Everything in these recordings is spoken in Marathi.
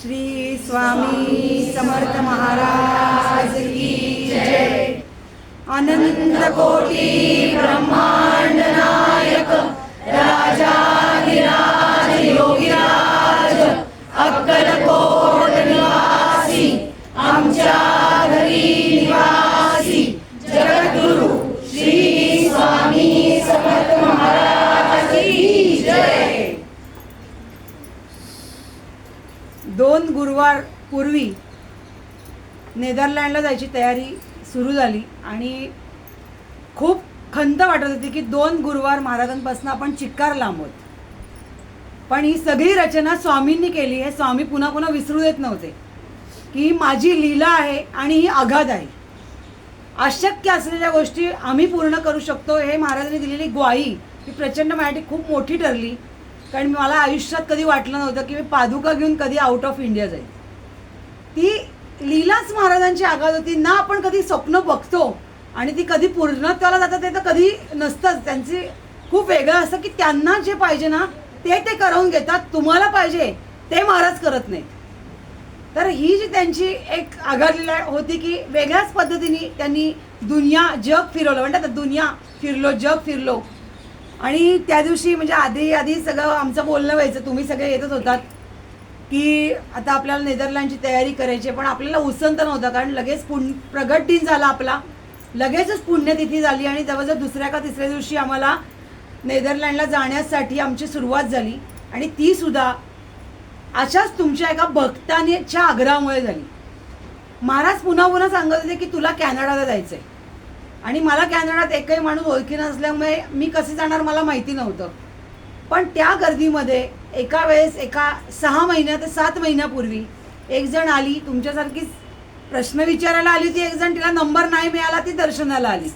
श्री स्वामी समर्थ महाराज की जय। अनंत कोटी ब्रह्मांड नायक राजाधिराज योगीराज अक्कलकोट निवासी आमच्या घरी निवासी जगद्गुरु श्री स्वामी समर्थ महाराज की जय। 2 गुरुवार पूर्वी नेदरलँडला जायची तयारी सुरू झाली आणि खूप खंत वाटत होती की 2 गुरुवार महाराजांपासून आपण चिक्कार लांब आहोत. पण ही सगळी रचना स्वामींनी केली. हे स्वामी पुन्हा पुन्हा विसरू देत नव्हते की ही माझी लीला आहे आणि ही अगाध आहे. अशक्य असलेल्या गोष्टी आम्ही पूर्ण करू शकतो. हे महाराजांनी दिलेली ग्वाही ही प्रचंड माझ्यासाठी खूप मोठी ठरली. कारण मला आयुष्यात कधी वाटलं नव्हतं की मी पादुका घेऊन कधी आउट ऑफ इंडिया जाईल. ती लीलाच महाराजांची आगाध होती ना. आपण कधी स्वप्न बघतो आणि ती कधी पूर्णत्वाला जातात ते तर कधी नसतंच. त्यांची खूप वेगळं असतं की त्यांना जे पाहिजे ना ते करवून घेतात. तुम्हाला पाहिजे ते महाराज करत नाहीत. तर ही जी त्यांची एक आगाध लीला होती की वेगळ्याच पद्धतीने त्यांनी दुनिया जग फिरवलं. म्हणतात दुनिया फिरलो जग फिरलो. आणि त्या दिवशी म्हणजे आधी सगळं आमचं बोलणं व्हायचं. तुम्ही सगळे येतच होतात की आता आपल्याला नेदरलँडची तयारी करायची. पण आपल्याला उसंत नव्हतं कारण लगेच प्रगट दिन झाला आपला. लगेचच पुण्यतिथी झाली आणि जवळजवळ दुसऱ्या का तिसऱ्या दिवशी आम्हाला नेदरलँडला जाण्यासाठी आमची सुरुवात झाली. आणि ती सुद्धा अशाच तुमच्या एका भक्तांच्या आग्रहामुळे झाली. महाराज पुन्हा पुन्हा सांगत होते की तुला कॅनडाला जायचं आहे. आणि मला कॅनडात एकही माणूस ओळखी नसल्यामुळे मी कसे जाणार मला माहिती नव्हतं. पण त्या गर्दीमध्ये एका वेळेस 6 महिन्या ते 7 महिन्यापूर्वी एक जण आली तुमच्यासारखीच प्रश्न विचारायला आली होती. एक जण तिला नंबर नाही मिळाला ती दर्शनाला आली.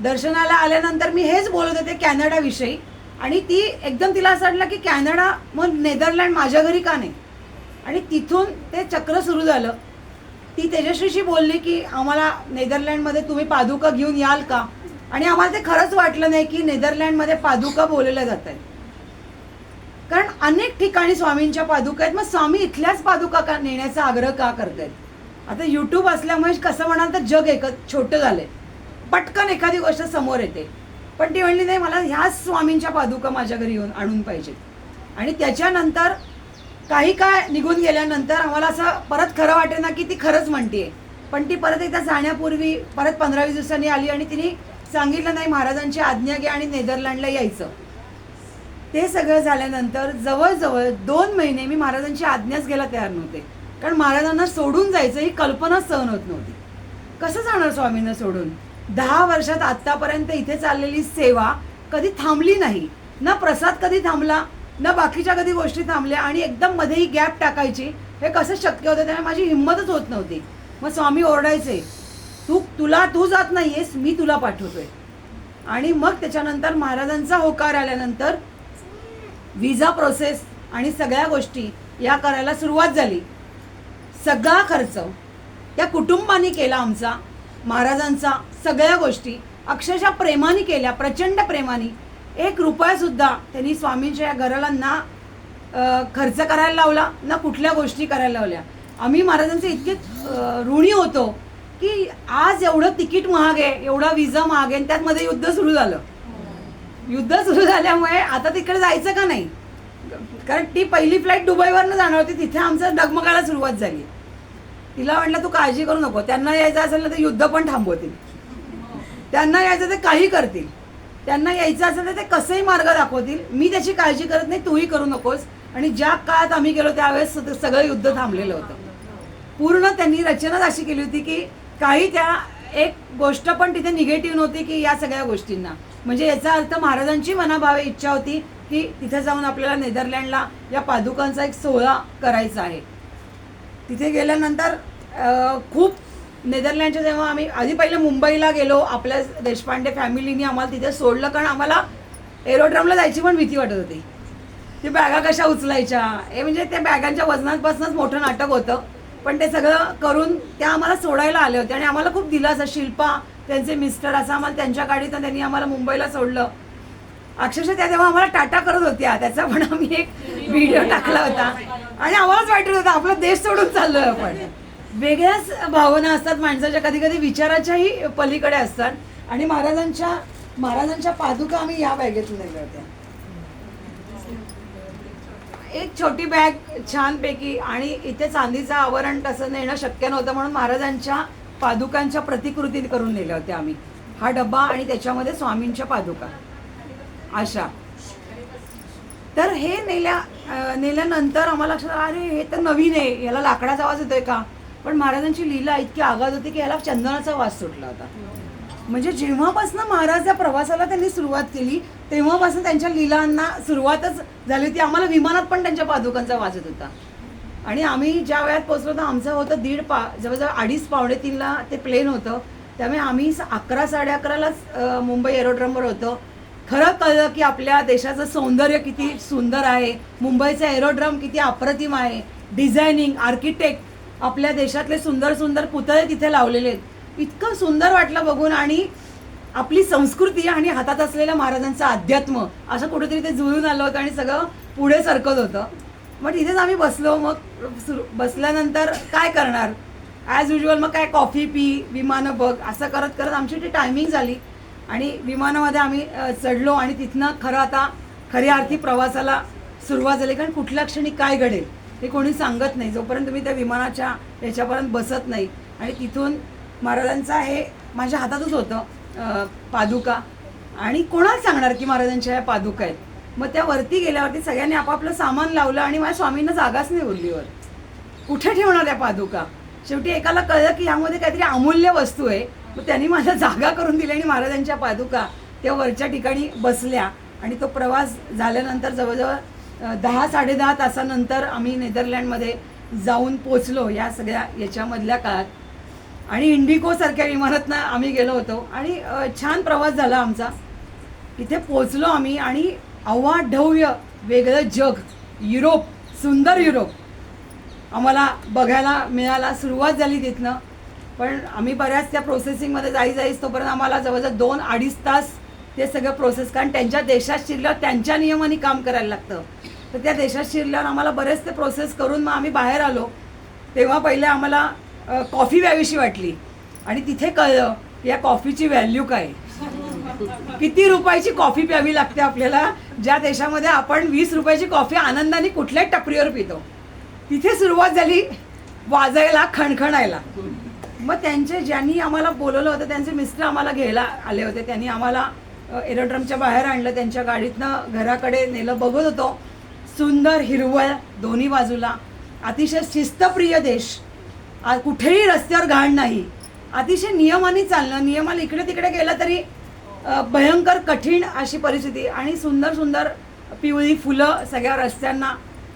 दर्शनाला आल्यानंतर मी हेच बोलत होते कॅनडाविषयी. आणि ती एकदम तिला असं वाटलं की कॅनडा मग नेदरलँड माझ्या घरी का नाही. आणि तिथून ते चक्र सुरू झालं. ती तेजश्रीशी बोलली की आम्हाला नेदरलँडमध्ये तुम्ही पादुका घेऊन याल का. आणि आम्हाला ते खरंच वाटलं नाही की नेदरलँडमध्ये पादुका बोलवल्या जात आहेत. कारण अनेक ठिकाणी स्वामींच्या पादुका आहेत. मग स्वामी इथल्याच पादुका का नेण्याचा आग्रह का करतायत. आता यूट्यूब असल्यामुळे कसं म्हणाल तर जग छोटं झालंय. पटकन एखादी गोष्ट समोर येते. पण ती म्हणली नाही मला ह्याच स्वामींच्या पादुका माझ्या घरी येऊन आणून पाहिजेत. आणि त्याच्यानंतर काही काळ निघून गेल्यानंतर आम्हाला असं परत खरं वाटे ना की ती खरंच म्हणते. पण ती परत एकदा जाण्यापूर्वी परत 15-20 दिवसांनी आली आणि तिने सांगितलं नाही महाराजांची आज्ञा घ्या आणि नेदरलँडला यायचं. ते सगळं झाल्यानंतर जवळजवळ 2 महिने मी महाराजांची आज्ञाच घ्यायला तयार नव्हते. कारण महाराजांना सोडून जायचं ही कल्पनाच सहन होत नव्हती. कसं जाणार स्वामींना सोडून. 10 वर्षात आत्तापर्यंत इथे चाललेली सेवा कधी थांबली नाही. ना प्रसाद कधी थांबला ना बाकीच्या कधी गोष्टी थांबल्या. आणि एकदम मध्ये ही गॅप टाकायची हे कसं शक्य होतं. त्यामुळे माझी हिंमतच होत नव्हती. मग स्वामी ओरडायचे तू जात नाहीयेस मी तुला पाठवतोय. आणि मग त्याच्यानंतर महाराजांचा होकार आल्यानंतर विजा प्रोसेस आणि सगळ्या गोष्टी या करायला सुरुवात झाली. सगळा खर्च त्या कुटुंबाने केला आमचा. महाराजांचा सगळ्या गोष्टी अक्षरशः प्रेमाने केल्या. प्रचंड प्रेमाने. 1 रुपयासुद्धा त्यांनी स्वामींच्या या घराला ना खर्च करायला लावला ना कुठल्या गोष्टी करायला लावल्या. आम्ही महाराजांचे इतके ऋणी होतो की आज एवढं तिकीट महाग आहे एवढा विजा महाग आहे. आणि त्यातमध्ये युद्ध सुरू झालं. युद्ध सुरू झाल्यामुळे आता तिकडे जायचं का नाही. कारण ती पहिली फ्लाईट दुबईवरनं जाणार होती. तिथे आमचं डगमगायला सुरुवात झाली. तिला म्हटलं तू काळजी करू नको. त्यांना यायचं असेल ना तर युद्ध पण थांबवतील. त्यांना यायचं ते काही करतील. त्यांना यायचं असेल तर ते कसंही मार्ग दाखवतील. मी त्याची काळजी करत नाही. तूही करू नकोस. आणि ज्या काळात आम्ही गेलो त्यावेळेस सगळं युद्ध थांबलेलं होतं. पूर्ण त्यांनी रचनाच अशी केली होती की काही त्या एक गोष्ट पण तिथे निगेटिव्ह नव्हती की या सगळ्या गोष्टींना. म्हणजे याचा अर्थ महाराजांची मनाभावे इच्छा होती की तिथे जाऊन आपल्याला नेदरलँडला या पादुकांचा एक सोहळा करायचा आहे. तिथे गेल्यानंतर खूप नेदरलँडच्या जेव्हा आम्ही आधी पहिले मुंबईला गेलो आपल्या देशपांडे फॅमिलीनी आम्हाला तिथे सोडलं. कारण आम्हाला एरोड्रमला जायची पण भीती वाटत होती. ती बॅगा कशा उचलायच्या हे म्हणजे त्या बॅगांच्या वजनापासूनच मोठं नाटक होतं. पण ते सगळं करून त्या आम्हाला सोडायला आले होते. आणि आम्हाला खूप दिलासा शिल्पा त्यांचे मिस्टर असं आम्हाला त्यांच्या गाडीतून त्यांनी आम्हाला मुंबईला सोडलं. अक्षरशः त्या तेव्हा आम्हाला टाटा करत होत्या, त्याचा पण आम्ही एक व्हिडिओ टाकला होता आणि आम्हालाच वाटत होतं आपला देश सोडून चाललोय आपण. वेगळ्याच भावना असतात माणसाच्या, कधी कधी विचाराच्याही पलीकडे असतात. आणि महाराजांच्या पादुका आम्ही या बॅगेतून नेल्या होत्या. एक छोटी बॅग छानपैकी, आणि इथे चांदीचं आवरण तसं नेणं शक्य नव्हतं म्हणून महाराजांच्या पादुकांच्या प्रतिकृती करून नेल्या होत्या आम्ही. हा डब्बा आणि त्याच्यामध्ये स्वामींच्या पादुका अशा. तर हे नेल्यानंतर आम्हाला लक्षात आलं, अरे हे तर नवीन आहे, याला लाकडाचा आवाज येतोय का. पण महाराजांची लीला इतकी आगाध होती की याला चंदनाचा वास सुटला होता. म्हणजे जेव्हापासून महाराज या प्रवासाला त्यांनी सुरुवात केली तेव्हापासून त्यांच्या लीलांना सुरुवातच झाली होती. आम्हाला विमानात पण त्यांच्या पादुकांचा वास येत होता. आणि आम्ही ज्या वेळात पोहोचलो तर आमचं होतं जवळजवळ 2:30-2:45ला ते प्लेन होतं. त्यामुळे आम्ही 11 11:30लाच मुंबई एरोड्रमवर होतो. खरं कळलं की आपल्या देशाचं सौंदर्य किती सुंदर आहे, मुंबईचं एरोड्रम किती अप्रतिम आहे. डिझायनिंग, आर्किटेक्ट, आपल्या देशातले सुंदर सुंदर पुतळे तिथे लावलेले आहेत. इतकं सुंदर वाटलं बघून. आणि आपली संस्कृती आणि हातात असलेलं महाराजांचं अध्यात्म असं कुठेतरी ते जुळून आलं होतं आणि सगळं पुढे सरकत होतं. मग तिथेच आम्ही बसलो. मग बसल्यानंतर काय करणार, ॲज युजल मग काय कॉफी पी, विमानं बघ, असं करत करत आमची ती टायमिंग झाली. आणि विमानामध्ये आम्ही चढलो आणि तिथनं खऱ्या अर्थी प्रवासाला सुरुवात झाली. कारण कुठल्या क्षणी काय घडेल हे कोणी सांगत नाही जोपर्यंत तुम्ही त्या विमानाच्या याच्यापर्यंत बसत नाही. आणि तिथून महाराजांचा हे माझ्या हातातच होतं पादुका, आणि कोणाला सांगणार की महाराजांच्या ह्या पादुका आहेत. मग त्या वरती गेल्यावरती सगळ्यांनी आपापलं सामान लावलं आणि माझ्या स्वामींना जागाच नाही उरली वर. कुठे ठेवणार त्या पादुका. शेवटी एकाला कळलं की ह्यामध्ये काहीतरी अमूल्य वस्तू आहे. मग त्यांनी मला जागा करून दिली आणि महाराजांच्या पादुका त्या वरच्या ठिकाणी बसल्या. आणि तो प्रवास झाल्यानंतर जवळजवळ 10-10:30 तासानंतर आम्ही नेदरलँडमध्ये जाऊन पोचलो या सगळ्या याच्यामधल्या काळात. आणि इंडिगोसारख्या विमानातनं आम्ही गेलो होतो आणि छान प्रवास झाला आमचा. इथे पोचलो आम्ही आणि अवाढव्य वेगळं जग, युरोप, सुंदर युरोप आम्हाला बघायला मिळाला. सुरुवात झाली तिथनं. पण आम्ही बऱ्याच त्या प्रोसेसिंगमध्ये जाईच तोपर्यंत आम्हाला जवळजवळ 2-2.5 तास ते सगळं प्रोसेस, कारण त्यांच्या देशात शिरल्यावर त्यांच्या नियमाने काम करायला लागतं. तर त्या देशात शिरल्यावर आम्हाला बरेच ते प्रोसेस करून मग आम्ही बाहेर आलो. तेव्हा पहिले आम्हाला कॉफी प्यावीशी वाटली आणि तिथे कळलं की या कॉफीची व्हॅल्यू काय, किती रुपयाची कॉफी प्यावी लागते आपल्याला, ज्या देशामध्ये आपण 20 रुपयाची कॉफी आनंदाने कुठल्याही टपरीवर पितो. तिथे सुरुवात झाली वाजायला, खणखणायला. मग ज्यांनी आम्हाला बोलवलं होतं त्यांचे मिस्टर आम्हाला घ्यायला आले होते. त्यांनी आम्हाला एरोड्रमच्या बाहेर आणलं, त्यांच्या गाडीतनं घराकडे नेलं. बघत होतो सुंदर हिरवळ दोन्ही बाजूला, अतिशय शिस्तप्रिय देश, कुठेही रस्त्यावर घाण नाही, अतिशय नियमाने चालणं. नियमाला इकडे तिकडे गेलं तरी भयंकर कठीण अशी परिस्थिती. आणि सुंदर सुंदर पिवळी फुलं सगळ्या रस्त्यांना.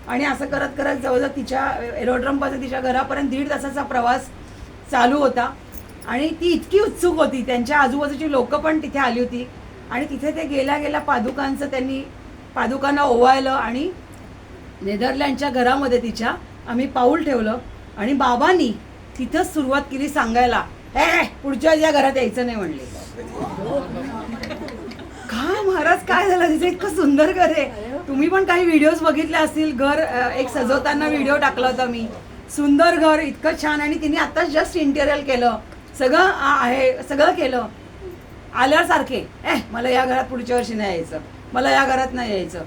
आणि असं करत करत जवळजवळ तिच्या एरोड्रमपासून तिच्या घरापर्यंत 1.5 तासाचा प्रवास चालू होता. आणि ती इतकी उत्सुक होती, त्यांच्या आजूबाजूची लोकं पण तिथे आली होती. आणि तिथे ते गेल्या त्यांनी पादुकांना ओवाळलं आणि नेदरलँडच्या घरामध्ये तिच्या आम्ही पाऊल ठेवलं. आणि बाबांनी तिथंच सुरुवात केली सांगायला, पुढच्या या घरात यायचं नाही म्हणले. का महाराज काय झालं, तिचं इतकं सुंदर घर आहे. तुम्ही पण काही व्हिडिओज बघितले असतील, घर एक सजवताना व्हिडिओ टाकला होता मी. सुंदर घर, इतकं छान. आणि तिने आत्ताच जस्ट इंटेरियर केलं, सगळं आहे, सगळं केलं. आल्यासारखे मला या घरात पुढच्या वर्षी नाही यायचं, मला या घरात नाही यायचं.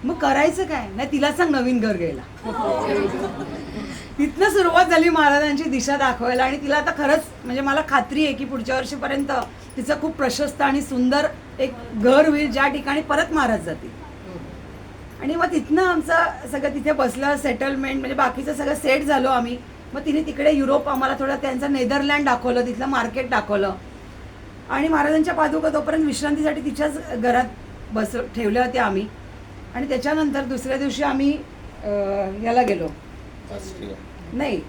मग करायचं काय नाही, तिला सांग नवीन घर घ्यायला. तिथनं सुरुवात झाली महाराजांची दिशा दाखवायला. आणि तिला आता खरंच म्हणजे मला खात्री आहे की पुढच्या वर्षीपर्यंत तिचं खूप प्रशस्त आणि सुंदर एक घर होईल, ज्या ठिकाणी परत महाराज जातील. आणि मग तिथनं आमचं सगळं तिथे बसलं, सेटलमेंट म्हणजे बाकीचं सगळं सेट झालो आम्ही. मग तिने तिकडे युरोप आम्हाला थोडं त्यांचं नेदरलँड दाखवलं, तिथलं मार्केट दाखवलं. आणि महाराजांच्या पादुका तोपर्यंत विश्रांतीसाठी तिच्याच घरात ठेवल्या होत्या आम्ही. आणि त्याच्यानंतर दुसऱ्या दिवशी आम्ही याला गेलो, नाही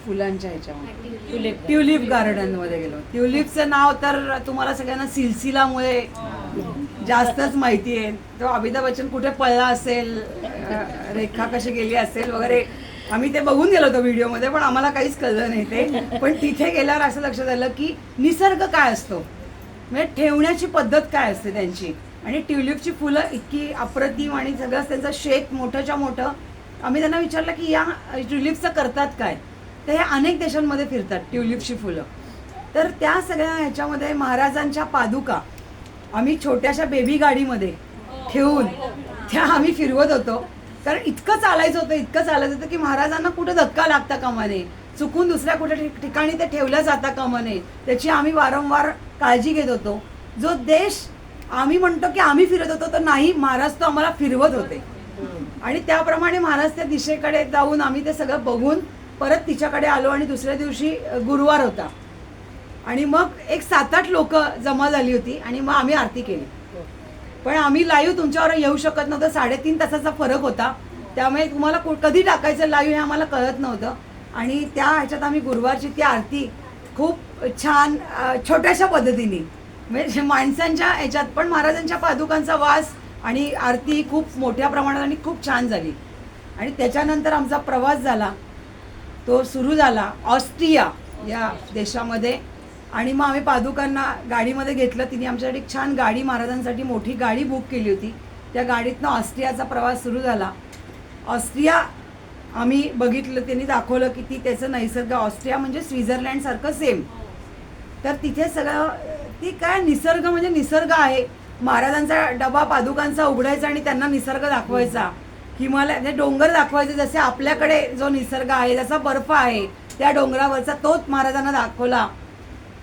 फुलांच्या ह्याच्यामध्ये ट्युलिप गार्डनमध्ये गेलो. ट्युलिपचं नाव तर तुम्हाला सगळ्यांना सिलसिलामुळे जास्तच माहिती आहे. तो अमिताभ बच्चन कुठे पळला असेल, रेखा कशी गेली असेल वगैरे, आम्ही ते बघून गेलो होतो व्हिडिओमध्ये, पण आम्हाला काहीच कळलं नाही ते. पण तिथे गेल्यावर असं लक्षात आलं की निसर्ग काय असतो. म्हणजे ठेवण्याची पद्धत काय असते त्यांची. आणि ट्युलिपची फुलं इतकी अप्रतिम आणि सगळं त्यांचं शेत मोठंच्या मोठं. आम्ही त्यांना विचारलं की या ट्युलिप्सचं करतात काय, तर हे अनेक देशांमध्ये फिरतात ट्युलिप्सची फुलं. तर त्या सगळ्या ह्याच्यामध्ये महाराजांच्या पादुका आम्ही छोट्याशा बेबी गाडीमध्ये ठेवून त्या आम्ही फिरवत होतो. कारण इतकं चालायचं होतं की महाराजांना कुठे धक्का लागता कामा नये, चुकून दुसऱ्या कुठे ठिकाणी ते ठेवल्या जाता कामा नये, त्याची आम्ही वारंवार काळजी घेत होतो. जो देश आम्ही म्हणतो की आम्ही फिरत होतो, तर नाही, महाराज तो आम्हाला फिरवत होते. आणि त्याप्रमाणे महाराज त्या दिशेकडे जाऊन आम्ही ते सगळं बघून परत तिच्याकडे आलो. आणि दुसऱ्या दिवशी गुरुवार होता आणि मग एक 7-8 लोक जमा झाली होती आणि मग आम्ही आरती केली. पण आम्ही लाईव्ह तुमच्यावर येऊ शकत नव्हतं, 3.5 तासाचा फरक होता, त्यामुळे तुम्हाला कधी टाकायचं लाईव्ह हे आम्हाला कळत नव्हतं. आणि त्या ह्याच्यात आम्ही गुरुवारची ती आरती खूप छान छोट्याशा पद्धतीने, म्हणजे माणसांच्या ह्याच्यात पण महाराजांच्या पादुकांचा वास आणि आरती खूप मोठ्या प्रमाणात आणि खूप छान झाली. आणि त्याच्यानंतर आमचा प्रवास झाला, तो सुरू झाला ऑस्ट्रिया या देशामध्ये. आणि मग आम्ही पादुकांना गाडीमध्ये घेतलं. तिने आमच्यासाठी छान गाडी, महाराजांसाठी मोठी गाडी बुक केली होती. त्या गाडीतनं ऑस्ट्रियाचा प्रवास सुरू झाला. ऑस्ट्रिया आम्ही बघितलं, त्यांनी दाखवलं की ती त्याचं नैसर्ग, ऑस्ट्रिया म्हणजे स्वित्झर्लंडसारखं सेम. तर तिथे सगळं ती काय निसर्ग म्हणजे निसर्ग आहे. महाराजांचा डबा पादुकांचा उघडायचा आणि त्यांना निसर्ग दाखवायचा, हिमालय डोंगर दाखवायचे, जसे आपल्याकडे जो निसर्ग आहे, जसा बर्फ आहे त्या डोंगरावरचा, तोच महाराजांना दाखवला.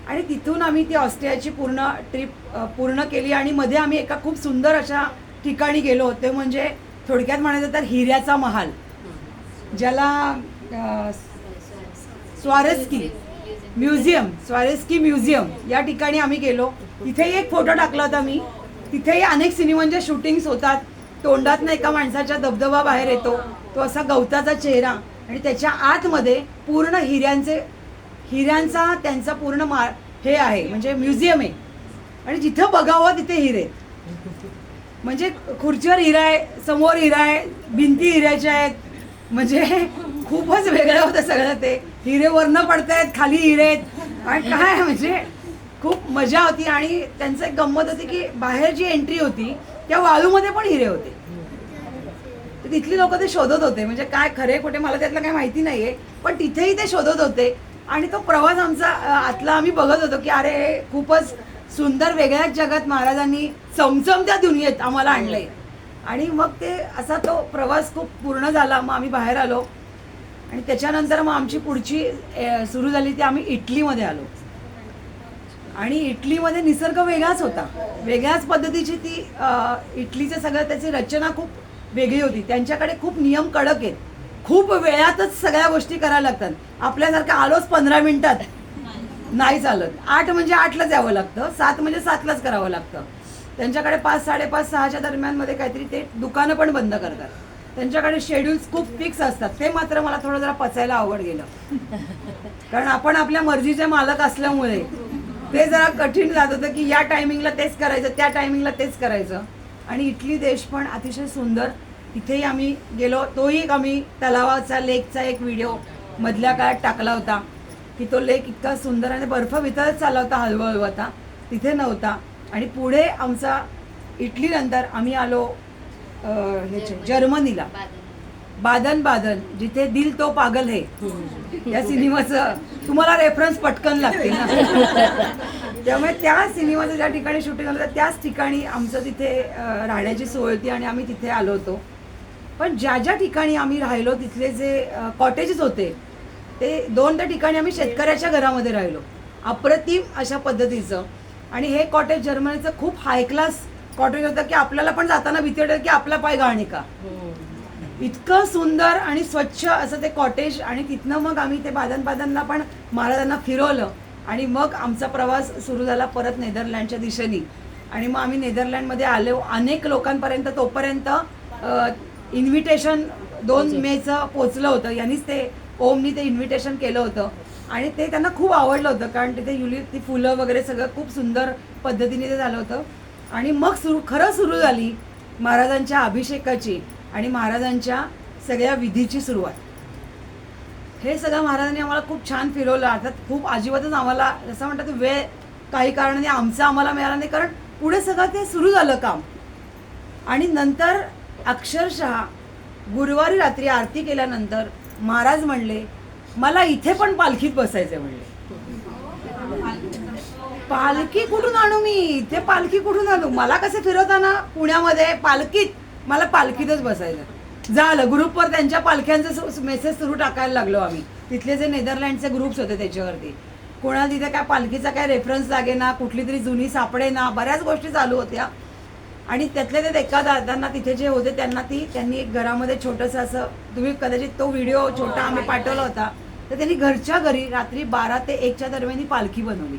आणि तिथून आम्ही ती ऑस्ट्रियाची पूर्ण ट्रिप पूर्ण केली. आणि मध्ये आम्ही एका खूप सुंदर अशा ठिकाणी गेलो होते, म्हणजे थोडक्यात म्हणायचं तर हिऱ्याचा महाल, ज्याला स्वारस्की म्युझियम या ठिकाणी आम्ही गेलो. तिथेही एक फोटो टाकला होता मी. तिथेही अनेक सिनेमांच्या शूटिंग्स होतात. तोंडातनं एका माणसाच्या धबधबा बाहेर येतो, तो असा गवताचा चेहरा, आणि त्याच्या आतमध्ये पूर्ण हिऱ्यांचा त्यांचा पूर्ण हे आहे, म्हणजे म्युझियम आहे. आणि जिथं बघावं तिथे हिरे, म्हणजे खुर्चीवर हिरा आहे, समोर हिरा आहे, भिंती हिऱ्याच्या आहेत. म्हणजे खूपच वेगळं होतं सगळं. ते हिरे वरनं पडतायत, खाली हिरे आहेत, आणि काय म्हणजे खूप मजा होती. आणि त्यांचं एक गंमत होती की बाहेर जी एंट्री होती त्या वाळूमध्ये पण हिरे होते. तर तिथली लोक ते शोधत होते, म्हणजे काय खरे खोटे मला त्यातलं काही माहिती नाहीये, पण तिथेही ते शोधत होते. आणि तो प्रवास आमचा आतला आम्ही बघत होतो की अरे खूपच सुंदर, वेगळ्याच जगात महाराजांनी चमचमत्या दुनियेत आम्हाला आणलंय. आणि मग ते असा तो प्रवास खूप पूर्ण झाला. मग आम्ही बाहेर आलो आणि त्याच्यानंतर मग आमची पुढची सुरू झाली ती आम्ही इटलीमध्ये आलो. आणि इटलीमध्ये निसर्ग वेगळाच होता, वेगळ्याच पद्धतीची ती इटलीचं सगळं त्याची रचना खूप वेगळी होती. त्यांच्याकडे खूप नियम कडक आहेत, खूप वेळातच सगळ्या गोष्टी करायला लागतात. आपल्यासारखं आलोच 15 मिनिटात नाही चालत. 8 म्हणजे 8लाच यावं लागतं, 7 म्हणजे 7लाच करावं लागतं. त्यांच्याकडे 5, 5:30, 6च्या दरम्यानमध्ये काहीतरी ते दुकानं पण बंद करतात. त्यांच्याकडे शेड्यूल्स खूप फिक्स असतात. ते मात्र मला थोडं जरा पचायला अवघड गेलं, कारण आपण आपल्या मर्जीचे मालक असल्यामुळे ते जरा कठीण जात होतं की या टायमिंगला तेच करायचं, त्या टायमिंगला तेच करायचं. आणि इटली देश पण अतिशय सुंदर. तिथेही आम्ही गेलो. तोही आम्ही तलावाचा, लेकचा एक व्हिडिओ मधल्या काळात टाकला होता की तो लेक इतका सुंदर आणि बर्फ वितळत चालला होता हळूहळू, आता तिथे नव्हता. आणि पुढे आमचा इटलीनंतर आम्ही आलो जर्मनीला, बादन, जिथे दिल तो पागल है या सिनेमाचं तुम्हाला रेफरन्स पटकन लागते ना. त्यामुळे त्या सिनेमाचं ज्या ठिकाणी शूटिंग झालं होतं त्याच ठिकाणी आमचं तिथे राहण्याची सोय होती आणि आम्ही तिथे आलो होतो. पण ज्या ज्या ठिकाणी आम्ही राहिलो तिथले जे कॉटेजेस होते ते 2 ठिकाणी आम्ही शेतकऱ्याच्या घरामध्ये राहिलो, अप्रतिम अशा पद्धतीचं. आणि हे कॉटेज जर्मनीचं खूप हाय क्लास कॉटेज होतं की आपल्याला पण जाताना भीती वाटत की आपला पाय घाणे का, इतकं सुंदर आणि स्वच्छ असं ते कॉटेज. आणि तिथनं मग आम्ही ते बादनला पण महाराजांना फिरवलं. आणि मग आमचा प्रवास सुरू झाला परत नेदरलँडच्या दिशेने. आणि मग आम्ही नेदरलँडमध्ये आलो. अनेक लोकांपर्यंत तोपर्यंत इन्व्हिटेशन 2 मेचं पोचलं होतं. यांनीच ते ओमनी ते इन्व्हिटेशन केलं होतं आणि ते त्यांना खूप आवडलं होतं, कारण तिथे ती फुलं वगैरे सगळं खूप सुंदर पद्धतीने ते झालं होतं. आणि मग खरं सुरू झाली महाराजांच्या अभिषेकाची आणि महाराजांच्या सगळ्या विधीची सुरुवात. हे सगळं महाराजांनी आम्हाला खूप छान फिरवलं. अर्थात खूप अजिबातच आम्हाला जसं म्हणतात वेळ काही कारणाने आमचं आम्हाला मिळालं नाही, कारण पुढे सगळं ते सुरू झालं काम. आणि नंतर अक्षरशः गुरुवारी रात्री आरती केल्यानंतर महाराज म्हणले मला इथे पण पालखीत बसायचं म्हणले. पालखी कुठून आणू मी, इथे पालखी कुठून आणू, मला कसे फिरवताना पुण्यामध्ये पालखीत, मला पालखीतच बसायचं. झालं ग्रुपवर त्यांच्या पालख्यांचं मेसेज सुरू टाकायला लागलो आम्ही. तिथले जे नेदरलँडचे ग्रुप्स होते त्याच्यावरती कोणाला तिथे काय पालखीचा काय रेफरन्स लागे ना, कुठली तरी जुनी सापडे ना, बऱ्याच गोष्टी चालू होत्या. आणि त्यातले ते एका दादांना तिथे जे होते त्यांनी एक घरामध्ये छोटंसं असं, तुम्ही कदाचित तो व्हिडिओ छोटा आम्ही पाठवला होता, तर त्यांनी घरच्या घरी रात्री 12 ते 1च्या दरम्यान पालखी बनवली.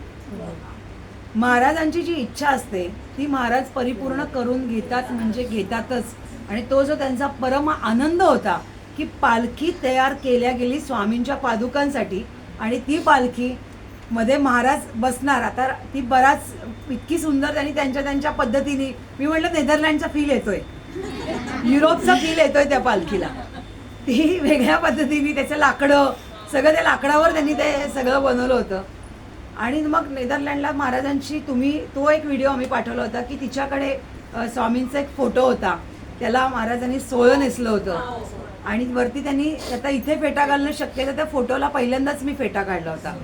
महाराजांची जी इच्छा असते ती महाराज परिपूर्ण करून घेतात, म्हणजे घेतातच. आणि तो जो त्यांचा परम आनंद होता की पालखी तयार केल्या गेली स्वामींच्या पादुकांसाठी आणि ती पालखी मध्ये महाराज बसणार. आता ती बराच इतकी सुंदर त्यांनी त्यांच्या पद्धतीने, मी म्हटलं नेदरलँडचा फील येतोय, युरोपचा फील येतोय त्या पालखीला. ती वेगळ्या पद्धतीने त्याचं लाकडं सगळं, त्या लाकडावर त्यांनी ते सगळं बनवलं होतं. आणि मग नेदरलँडला महाराजांची तो एक व्हिडिओ आम्ही पाठवला होता की तिच्याकडे स्वामींचा एक फोटो होता, त्याला महाराजांनी सोळं नेसलं होतं आणि वरती त्यांनी, आता इथे फेटा घालणं शक्य तर त्या फोटोला पहिल्यांदाच मी फेटा काढला होता.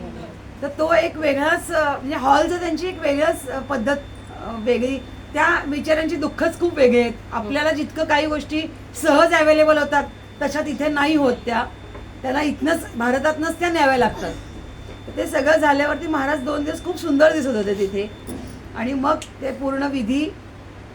तर तो एक वेगळाच, म्हणजे हॉलचं त्यांची एक वेगळंच पद्धत वेगळी. त्या बिचाऱ्यांची दुःखच खूप वेगळे आहेत. आपल्याला जितकं काही गोष्टी सहज अवेलेबल होतात तशा तिथे नाही होत. त्याला इथनंच भारतातनंच त्या न्याव्या लागतात. ते सगळं झाल्यावरती महाराज 2 दिवस खूप सुंदर दिसत होते तिथे. आणि मग ते पूर्ण विधी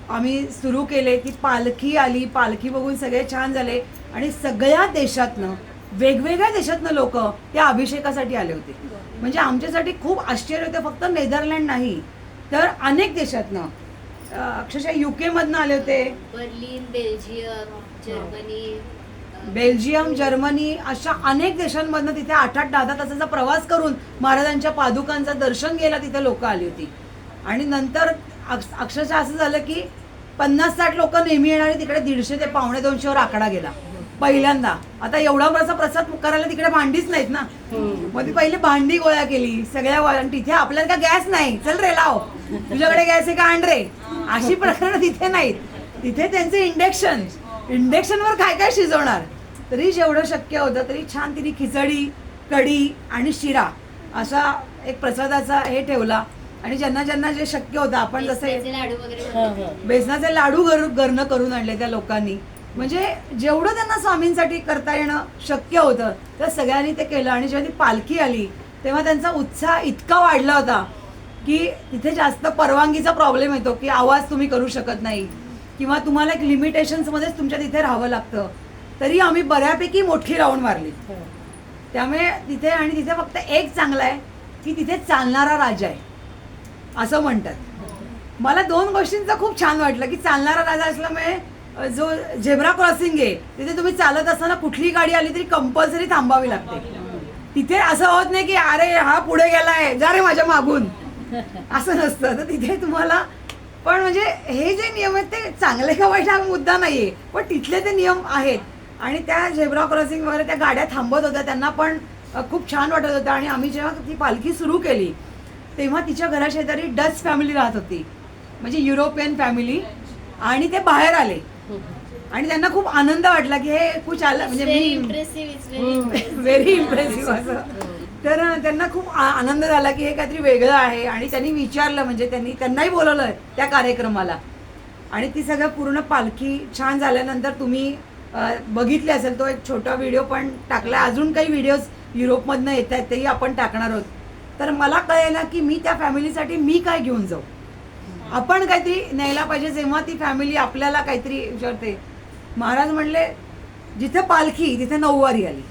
आम्ही सुरू केले. ती पालखी आली, पालखी बघून सगळे छान झाले. आणि सगळ्या देशातनं, वेगवेगळ्या देशातनं लोक त्या अभिषेकासाठी आले होते. म्हणजे आमच्यासाठी खूप आश्चर्य होतं. फक्त नेदरलँड नाही तर अनेक देशातनं, अक्षरशः UK मधनं आले होते, बर्लिन, बेल्जियम, जर्मनी अशा अनेक देशांमधनं तिथे 8-8, 10-10 तासाचा प्रवास करून महाराजांच्या पादुकांचं दर्शन घ्यायला तिथे लोक आली होती. आणि नंतर अक्षरशः असं झालं की 50-60 लोक नेहमी येणारे तिकडे 150 ते 150-200 आकडा गेला पहिल्यांदा. आता एवढा बराचा प्रसाद करायला तिकडे भांडीच नाहीत ना, मग ती पहिले भांडी गोळा केली सगळ्या. तिथे आपल्याला का गॅस नाही, चल रे लाव, तुझ्याकडे गॅस आहे का आण रे, अशी प्रकरणं तिथे नाहीत. तिथे त्यांचे इंडक्शनवर काय काय शिजवणार. तरी जेवढं शक्य होतं तरी छान तिने खिचडी, कढी आणि शिरा असा एक प्रसादाचा हे ठेवला. आणि ज्यांना जे शक्य होतं, आपण जसे बेसनाचे लाडू घरनं करून आणले त्या लोकांनी, म्हणजे जेवढं त्यांना स्वामींसाठी करता येणं शक्य होतं तर सगळ्यांनी ते केलं. आणि जेव्हा ती पालखी आली तेव्हा त्यांचा उत्साह इतका वाढला होता की तिथे जास्त परवानगीचा प्रॉब्लेम येतो की आवाज तुम्ही करू शकत नाही किंवा तुम्हाला एक लिमिटेशन्समध्येच तुमच्या तिथे राहावं लागतं. तरी आम्ही बऱ्यापैकी मोठी राऊंड मारली. त्यामुळे तिथे, आणि तिथे फक्त एक चांगलं आहे की तिथे चालणारा राजा आहे असं म्हणतात. मला 2 गोष्टींचं खूप छान वाटलं की चालणारा राजा असल्यामुळे जो झेब्रा क्रॉसिंग आहे तिथे तुम्ही चालत असताना कुठलीही गाडी आली तरी कंपल्सरी थांबावी लागते. तिथे असं होत नाही की अरे हा पुढे गेलाय जा रे माझ्या मागून, असं नसतं. तर तिथे तुम्हाला पण, म्हणजे हे जे नियम आहेत ते चांगले का वाईट हा मुद्दा नाहीये, पण तिथले ते नियम आहेत. आणि त्या झेब्रा क्रॉसिंग वगैरे त्या गाड्या थांबत होत्या, त्यांना पण खूप छान वाटत होतं. आणि आम्ही जेव्हा ती पालखी सुरू केली तेव्हा तिच्या घराशेजारी डच फॅमिली राहत होती, म्हणजे युरोपियन फॅमिली, आणि ते बाहेर आले आणि त्यांना खूप आनंद वाटला की हे कुछ आलं, म्हणजे व्हेरी इम्प्रेसिव्ह असं. तर त्यांना खूप आनंद झाला की हे काहीतरी वेगळं आहे. आणि त्यांनी विचारलं, म्हणजे त्यांनाही बोलवलं त्या कार्यक्रमाला. आणि ती सगळं पूर्ण पालखी छान झाल्यानंतर तुम्ही बघितले असेल, तो एक छोटा व्हिडिओ पण टाकला. अजून काही व्हिडिओज युरोपमधनं येत आहेत तेही आपण टाकणार आहोत. तर मला कळेना की मी त्या फॅमिलीसाठी मी काय घेऊन जाऊ, आपण काहीतरी न्यायला पाहिजे. जेव्हा ती फॅमिली आपल्याला काहीतरी विचारते, महाराज म्हणले जिथे पालखी तिथे नऊवारी आली.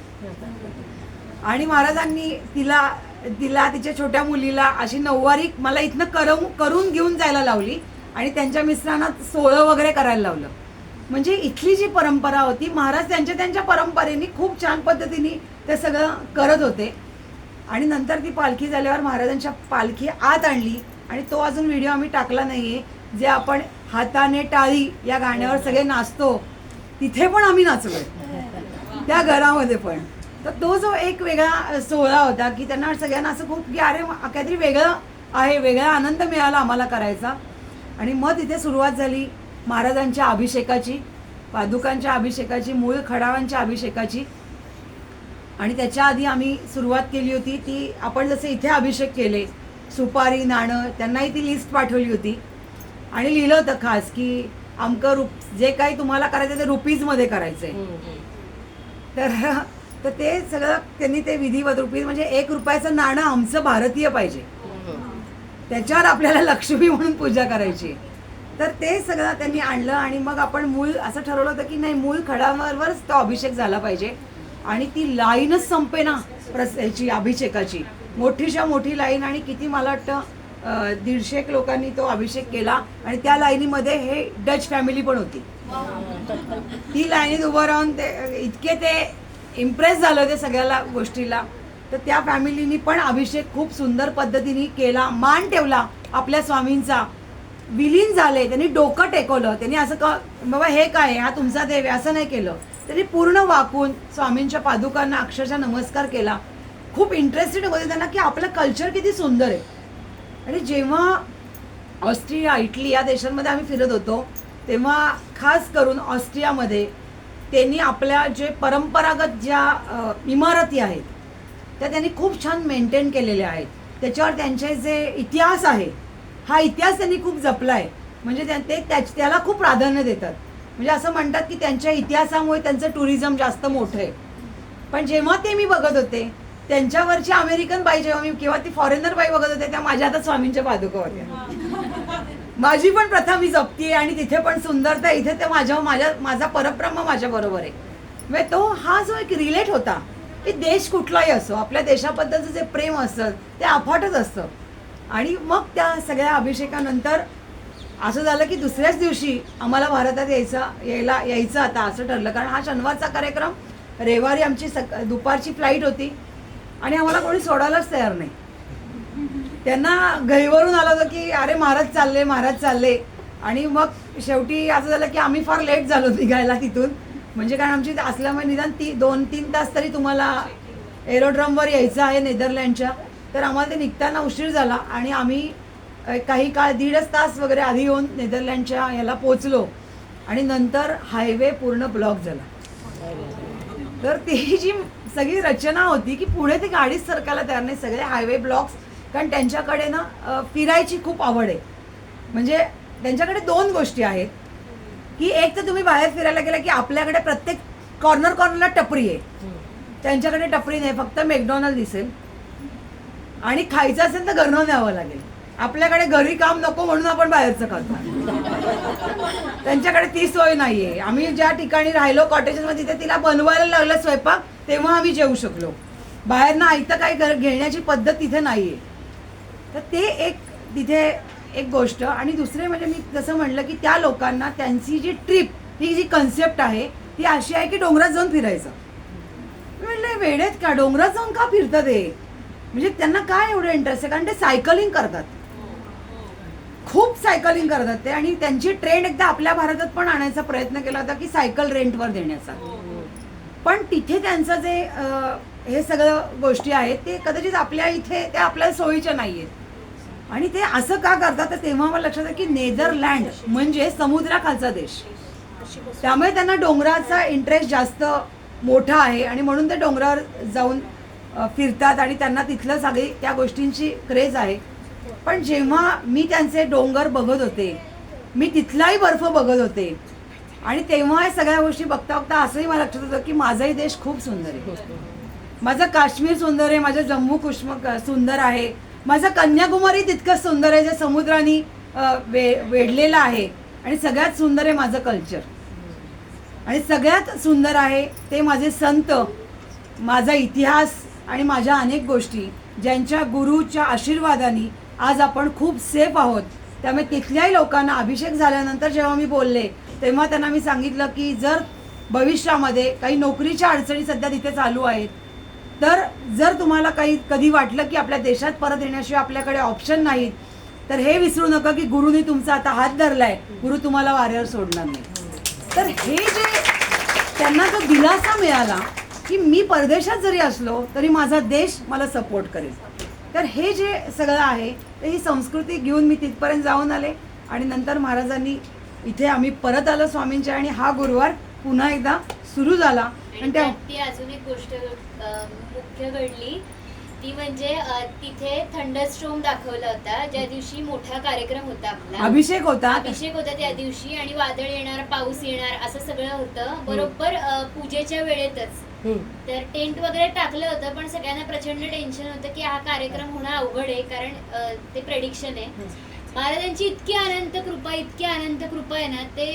आणि महाराजांनी तिला तिच्या छोट्या मुलीला अशी नऊवारी मला इथनं करून घेऊन जायला लावली आणि त्यांच्या मिस्टरांना सोहळं वगैरे करायला लावलं. म्हणजे इथली जी परंपरा होती, महाराज त्यांच्या परंपरेने खूप छान पद्धतीने ते सगळं करत होते. आणि नंतर ती पालखी झाल्यावर महाराजांच्या पालखी आत आणली आणि तो अजून व्हिडिओ आम्ही टाकला नाहीये, जे आपण हाताने टाळी या गाण्यावर सगळे नाचतो, तिथे पण आम्ही नाचलोय त्या घरामध्ये पण. तर तो जो एक वेगळा सोहळा होता की त्यांना सगळ्यांना असं खूप की अरे काहीतरी वेगळं आहे, वेगळा आनंद मिळाला आम्हाला करायचा. आणि मग तिथे सुरुवात झाली महाराजांच्या अभिषेकाची, पादुकांच्या अभिषेकाची, मूळ खडावांच्या अभिषेकाची. आणि त्याच्या आधी आम्ही सुरुवात केली होती ती, आपण जसे इथे अभिषेक केले, सुपारी, नाणं, त्यांनाही ती लिस्ट पाठवली होती आणि लिहिलं होतं खास की अमकं जे काही तुम्हाला करायचं ते रुपीजमध्ये करायचं आहे. तर ते सगळं त्यांनी ते विधिवत रुपीज म्हणजे 1 रुपयाचं नाणं आमचं भारतीय पाहिजे, त्याच्यावर आपल्याला लक्ष्मी म्हणून पूजा करायची. तर ते सगळं त्यांनी आणलं आणि मग आपण मूळ असं ठरवलं होतं की नाही, मूळ खडावरच तो अभिषेक झाला पाहिजे. आणि ती लाईनच संपेना याची अभिषेकाची, मोठीच्या मोठी लाईन. आणि किती मला वाटतं 150 लोकांनी तो अभिषेक केला. आणि त्या लाईनीमध्ये हे डच फॅमिली पण होती. ती लाईनीत उभं राहून ते इतके ते इम्प्रेस झालं होते सगळ्याला गोष्टीला. तर त्या फॅमिलीनी पण अभिषेक खूप सुंदर पद्धतीने केला, मान ठेवला आपल्या स्वामींचा, विलीन झाले, त्यांनी डोकं टेकवलं. त्यांनी असं बाबा हे काय, हा तुमचा देव आहे असं नाही केलं. त्यांनी पूर्ण वाकून स्वामींच्या पादुकांना अक्षरशः नमस्कार केला. खूप इंटरेस्टेड होते त्यांना की आपलं कल्चर किती सुंदर आहे. आणि जेव्हा ऑस्ट्रिया, इटली या देशांमध्ये आम्ही फिरत होतो तेव्हा खास करून ऑस्ट्रियामध्ये त्यांनी आपल्या जे परंपरागत ज्या इमारती आहेत त्या त्यांनी खूप छान मेंटेन केलेल्या आहेत. त्याच्यावर त्यांचे जे इतिहास आहे, हा इतिहास त्यांनी खूप जपला आहे. म्हणजे ते त्याला खूप प्राधान्य देतात. म्हणजे असं म्हणतात की त्यांच्या इतिहासामुळे त्यांचं टुरिझम जास्त मोठं आहे. पण जेव्हा ते मी बघत होते त्यांच्यावरची अमेरिकन बाई, जेव्हा मी किंवा ती फॉरेनर बाई बघत होते, त्या माझ्या आता स्वामींच्या पादुका होत्या. माझी पण प्रथा मी जपतीये आणि तिथे पण सुंदरता, इथे ते माझा परब्रह्म माझ्या बरोबर आहे. म्हणजे तो हा जो एक रिलेट होता की देश कुठलाही असो, आपल्या देशाबद्दलचं जे प्रेम असतं ते अफाटच असतं. आणि मग त्या सगळ्या अभिषेकानंतर असं झालं की दुसऱ्याच दिवशी आम्हाला भारतात यायचं आता असं ठरलं. कारण हा शनिवारचा कार्यक्रम, रविवारी आमची दुपारची फ्लाईट होती आणि आम्हाला कोणी सोडायलाच तयार नाही. त्यांना गैवरून आलं होतं की अरे महाराज चालले. आणि मग शेवटी असं झालं की आम्ही फार लेट झालो निघायला तिथून. म्हणजे कारण आमची असल्यामुळे निदान 2-3 तास तरी तुम्हाला एरोड्रमवर यायचं आहे नेदरलँडच्या. तर आम्हाला ते निघताना उशीर झाला आणि आम्ही काही काळ 1.5 तास वगैरे आधी येऊन नेदरलँडच्या ह्याला पोचलो. आणि नंतर हायवे पूर्ण ब्लॉक झाला. तर ती जी सगळी रचना होती की पुढे ती गाडीच सरकायला तयार नाही, सगळे हायवे ब्लॉक्स. कारण त्यांच्याकडे ना फिरायची खूप आवड आहे. म्हणजे त्यांच्याकडे 2 गोष्टी आहेत की एक तर तुम्ही बाहेर फिरायला गेला की आपल्याकडे प्रत्येक कॉर्नरला टपरी आहे. त्यांच्याकडे टपरी नाही, फक्त मॅकडॉनल्ड दिसेल. आणि खायचं असेल तर घरनं न्यावं लागेल. आपल्याकडे घरी काम नको म्हणून आपण बाहेरचं खातो. त्यांच्याकडे ती सोय नाहीये. आम्ही ज्या ठिकाणी राहिलो कॉटेजेसमध्ये तिथे तिला बनवायला लागलं स्वयंपाक, तेव्हा आम्ही जेवू शकलो. बाहेरनं आयतं काही घेण्याची पद्धत तिथे नाहीये. तर ते तिथे एक गोष्ट. आणि दुसरे म्हणजे मी जसं म्हणलं की त्या लोकांना त्यांची जी ट्रिप, ही जी कन्सेप्ट आहे ती अशी आहे की डोंगरात जाऊन फिरायचं. मी म्हणलं वेळेत का डोंगरात जाऊन का फिरतात हे, म्हणजे त्यांना काय एवढं इंटरेस्ट आहे. कारण ते सायकलिंग करतात, खूप सायकलिंग करतात ते. आणि त्यांची ट्रेंड एकदा आपल्या भारतात पण आणायचा प्रयत्न केला होता की सायकल रेंटवर देण्याचा. पण तिथे त्यांचं जे हे सगळं गोष्टी आहेत ते कदाचित आपल्या इथे त्या आपल्याला सोयीच्या नाही आहेत. आणि ते असं का करतात तर तेव्हा मला लक्षात आलं की नेदरलँड म्हणजे समुद्राखालचा देश, त्यामुळे त्यांना डोंगराचा इंटरेस्ट जास्त मोठा आहे. आणि म्हणून ते डोंगरावर जाऊन फिरतात आणि त्यांना तिथलं सगळी त्या गोष्टींची क्रेज आहे. पण जेव्हा मी त्यांचे डोंगर बघत होते, मी तिथलाही बर्फ बघत होते आणि तेव्हा सगळ्या गोष्टी बघता बघता असंही मला लक्षात होतं की माझाही देश खूप सुंदर आहे. माझं काश्मीर सुंदर आहे, माझं जम्मू काश्मीर सुंदर आहे, माझं कन्याकुमारी तितकंच सुंदर आहे जे समुद्राने वेढलेलं आहे. आणि सगळ्यात सुंदर आहे माझं कल्चर. आणि सगळ्यात सुंदर आहे ते माझे संत, माझा इतिहास आणि माझ्या अनेक गोष्टी ज्यांच्या गुरुच्या आशीर्वादाने आज आपण खूप सेफ आहोत. त्यामुळे तिथल्याही लोकांना अभिषेक झाल्यानंतर जेव्हा मी बोलले तेव्हा त्यांना मी सांगितलं की जर भविष्यामध्ये काही नोकरीच्या अडचणी सध्या तिथे चालू आहेत, तर जर तुम्हाला कधी वाटलं की आपल्या देशात परत येण्याशिवाय आपल्याकडे ऑप्शन नाहीत, तर हे विसरू नका की गुरुनी तुमचा आता हात धरलाय, गुरु तुम्हाला वाऱ्यावर सोडणार नाही. तर हे जे त्यांना जो दिलासा मिळाला की मी परदेशात जरी असलो तरी माझा देश मला सपोर्ट करेल, तर हे जे सगळं आहे तर ही संस्कृती घेऊन मी तिथपर्यंत जाऊन आले आणि नंतर महाराजांनी इथे आम्ही परत आलो स्वामींच्या आणि हा गुरुवार पुन्हा एकदा सुरू झाला. आणि ती अजून एक गोष्ट मुख्य घडली ती म्हणजे तिथे थंडरस्टॉर्म दाखवला होता ज्या दिवशी मोठा कार्यक्रम होता आपला, अभिषेक होता त्या दिवशी, आणि वादळ येणार, पाऊस येणार असं सगळं होतं बरोबर पूजेच्या वेळेतच. तर टेंट वगैरे टाकलं होतं पण सगळ्यांना प्रचंड टेन्शन होतं की हा कार्यक्रम होणं अवघड आहे कारण ते प्रेडिक्शन आहे. महाराजांची इतकी अनंत कृपा आहे ना, ते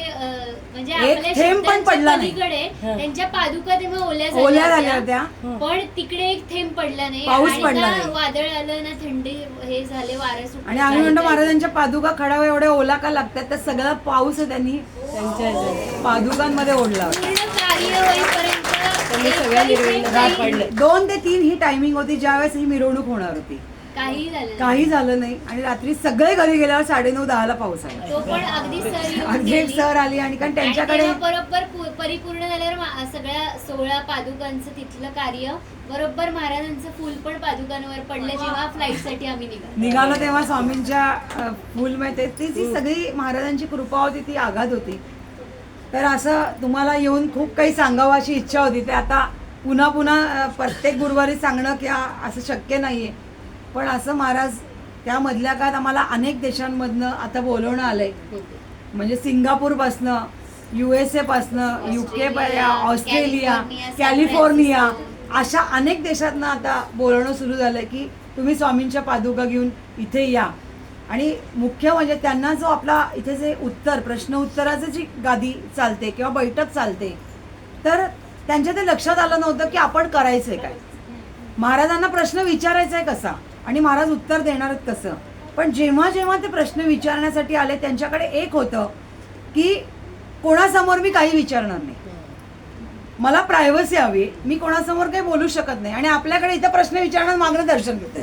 म्हणजे आपल्या शब्दांच्या पलीकडे त्यांच्या पादुका तेव्हा ओल्या झाल्या होत्या पण तिकडे एक थेंब पडला नाही, पाऊस पडला नाही, वादळ आलं ना, थंडी हे झाले, वारं सुटलं. आणि आम्ही म्हणतो महाराजांच्या पादुका खडावा एवढ्या ओला का लागतात, तर सगळा पाऊस त्यांनी त्यांच्या पादुकांमध्ये ओढला. पूर्ण कार्य होईपर्यंत 2 ते 3 ही टायमिंग होती ज्यावेळेस ही मिरवणूक होणार होती. काही झालं नाही आणि रात्री सगळे घरी गेल्यावर 9:30-10 पाऊस आला. तो पण अगदी सर आली आणि कारण त्यांच्याकडे बरोबर परिपूर्ण झाल्यावर सगळ्या 16 पादुकांचं तिथलं कार्य बरोबर महाराजांचं फुल पण पादुकांवर पडलं जेव्हा फ्लाईट साठी आम्ही निघालो तेव्हा स्वामींच्या फुल मध्ये ती सगळी महाराजांची कृपा होती, ती आघात होती. तर असं तुम्हाला येऊन खूप काही सांगावं अशी इच्छा होती. ते आता पुन्हा प्रत्येक गुरुवारी सांगणं की असं शक्य नाहीये, पण असं महाराज त्या मधल्या काळात आम्हाला अनेक देशांमधनं आता बोलवणं आलंय. म्हणजे सिंगापूरपासनं, USA पासनं, UK, ऑस्ट्रेलिया, कॅलिफोर्निया अशा अनेक देशातनं आता बोलवणं सुरू झालंय की तुम्ही स्वामींच्या पादुका घेऊन इथे या. आणि मुख्य म्हणजे त्यांना जो आपला इथे जे प्रश्न उत्तराचं जी गादी चालते किंवा बैठक चालते, तर त्यांच्या ते लक्षात आलं नव्हतं की आपण करायचंय काय, महाराजांना प्रश्न विचारायचा आहे कसा आणि महाराज उत्तर देणार आहेत कसं. पण जेव्हा ते प्रश्न विचारण्यासाठी आले त्यांच्याकडे एक होतं की कोणासमोर मी काही विचारणार नाही, मला प्रायव्हसी हवी, मी कोणासमोर काही बोलू शकत नाही. आणि आपल्याकडे इथं प्रश्न विचारणार मागणं दर्शन घेते.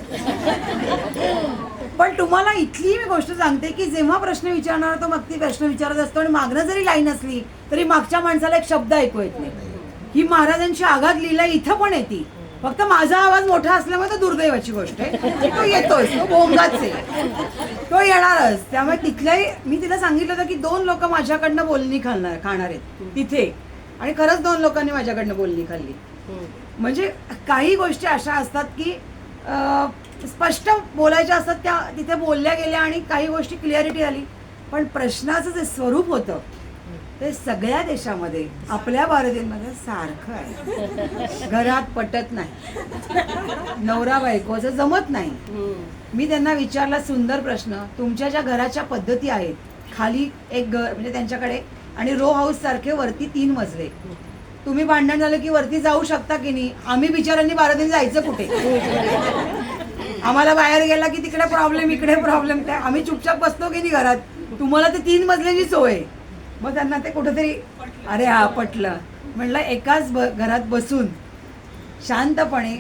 पण तुम्हाला इथली मी गोष्ट सांगते की जेव्हा प्रश्न विचारणार तो मग ती प्रश्न विचारत असतो आणि मागणं जरी लाईन असली तरी मागच्या माणसाला एक शब्द ऐकू येत नाही. ही महाराजांची आघात लीला इथं पण येते, फक्त माझा आवाज मोठा असल्यामुळे तो दुर्दैवाची गोष्ट आहे. तो येतोच, तो भोंगाच आहे, तो येणारच. त्यामुळे तिथल्याही मी तिला सांगितलं होतं की 2 लोक माझ्याकडनं बोलणी खाणार आहेत तिथे, आणि खरंच 2 लोकांनी माझ्याकडनं बोलणी खाल्ली. म्हणजे काही गोष्टी अशा असतात की स्पष्ट बोलायच्या असतात, त्या तिथे बोलल्या गेल्या आणि काही गोष्टी क्लिअरिटी आली. पण प्रश्नाचं जे स्वरूप होतं ते सगळ्या देशामध्ये, आपल्या भारतीयांमध्ये सारखं आहे. घरात पटत नाही, नवरा बायकोचं जमत नाही. मी त्यांना विचारला सुंदर प्रश्न, तुमच्या ज्या घराच्या पद्धती आहेत, खाली एक घर म्हणजे त्यांच्याकडे आणि रो हाऊस सारखे वरती 3 मजले, तुम्ही भांडण झालं की वरती जाऊ शकता की नाही. आम्ही बिचारांनी बारातीने जायचं कुठे, आम्हाला बाहेर गेला की तिकडे प्रॉब्लेम इकडे प्रॉब्लेम, त्या आम्ही चुपचाप बसतो की नाही घरात, तुम्हाला ते 3 मजल्याची सोय. मग त्यांना ते कुठेतरी अरे हा पटलं. म्हटलं एकाच घरात बसून शांतपणे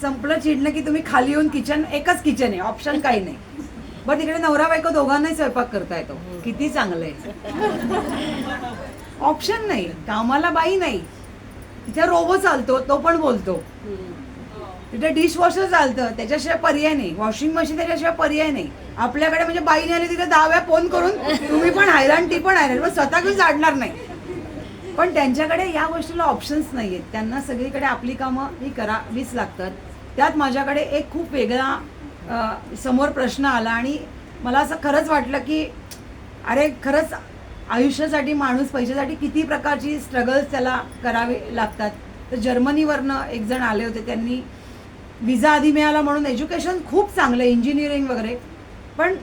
संपलं चिडणं की तुम्ही खाली येऊन एकच किचन आहे, ऑप्शन काही नाही. बरं तिकडे नवरा बायको दोघांनाही स्वयंपाक करता येतो, किती चांगलं आहे. ऑप्शन नाही, कामाला बाई नाही, तिथे रोबो चालतो तो पण बोलतो, तिथे डिशवॉशर चालतं त्याच्याशिवाय पर्याय नाही, वॉशिंग मशीन त्याच्याशिवाय पर्याय नाही. आपल्याकडे म्हणजे बाईने आली तिथे 10 वेळा फोन करून तुम्ही पण हैराण ती पण हैराण, पण स्वतः घेऊन जाडणार नाही. पण त्यांच्याकडे या गोष्टीला ऑप्शन्स नाही आहेत, त्यांना सगळीकडे आपली कामं ही करावीच लागतात. त्यात माझ्याकडे एक खूप वेगळा समोर प्रश्न आला आणि मला असं खरंच वाटलं की अरे खरंच आयुष्यासाठी माणूस पैशासाठी किती प्रकारची स्ट्रगल्स त्याला करावे लागतात. तर जर्मनीवरनं एक जण आले होते, त्यांनी विजा आधी मिळाला म्हणून एज्युकेशन खूप चांगलं इंजिनिअरिंग वगैरे, पण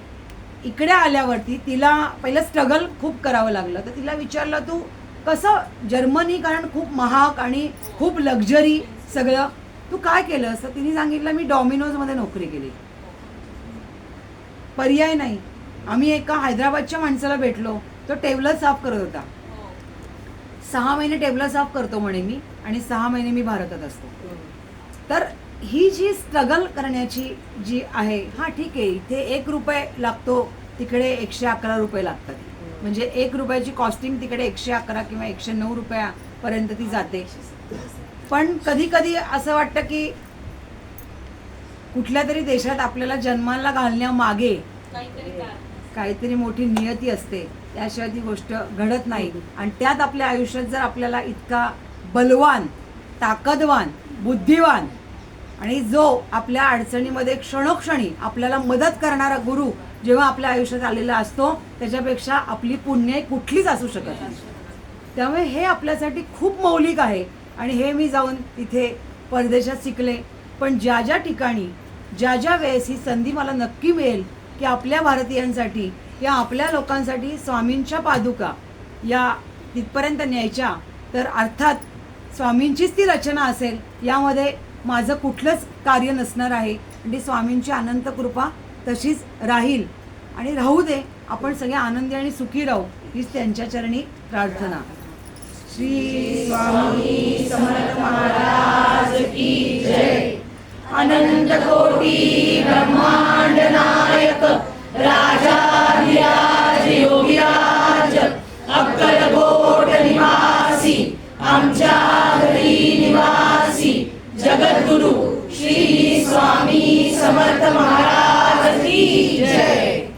इकडे आल्यावरती तिला पहिलं स्ट्रगल खूप करावं लागलं. तर तिला विचारलं तू कसं जर्मनी, कारण खूप महाग आणि खूप लक्झरी सगळं, तू काय केलं असं. तिने सांगितलं मी डॉमिनोजमध्ये नोकरी केली, पर्याय नाही. आम्ही एका हैदराबादच्या माणसाला भेटलो, तो टेबल साफ करत होता. 6 महिने टेबल साफ करतो म्हणे मी, आणि 6 महिने मी भारतात असतो. तर ही जी स्ट्रगल करण्याची जी आहे, हा ठीक आहे इथे 1 रुपये लागतो, तिकडे 111 रुपये लागतात. म्हणजे 1 रुपयाची कॉस्टिंग तिकडे 111 किंवा 109 रुपयापर्यंत ती जाते. पण कधी कधी असं वाटतं की कुठल्या तरी देशात आपल्याला जन्माला घालण्यामागे काहीतरी मोठी नियती असते, त्याशिवाय ती गोष्ट घडत नाही. आणि त्यात आपल्या आयुष्यात जर आपल्याला इतका बलवान, ताकदवान, बुद्धिवान आणि जो आपल्या अडचणीमध्ये क्षणोक्षणी आपल्याला मदत करणारा गुरु जेव्हा आपल्या आयुष्यात आलेला असतो, त्याच्यापेक्षा आपली पुण्य कुठलीच असू शकत नाही. त्यामुळे हे आपल्यासाठी खूप मौलिक आहे. आणि हे मी जाऊन तिथे परदेशात शिकले. पण ज्या ज्या ठिकाणी ज्या ज्या वेळेस ही संधी मला नक्की मिळेल की आपल्या भारतीयांसाठी या आपल्या लोकांसाठी स्वामींच्या पादुका या तिथपर्यंत न्यायच्या, तर अर्थात स्वामींचीच ती रचना असेल, यामध्ये माझं कुठलंच कार्य नसणार आहे. आणि स्वामींची अनंत कृपा तशीच राहील आणि राहू दे. आपण सगळे आनंदी आणि सुखी राहू, हीच त्यांच्या चरणी प्रार्थना. श्री स्वामी समर्थ महाराज की जय. अनंत कोटी ब्रह्मांड नायक राजाधिराज योगीराज अक्कलकोट निवासी आमच्या घरी निवासी जगद्गुरु श्री स्वामी समर्थ महाराज की जय.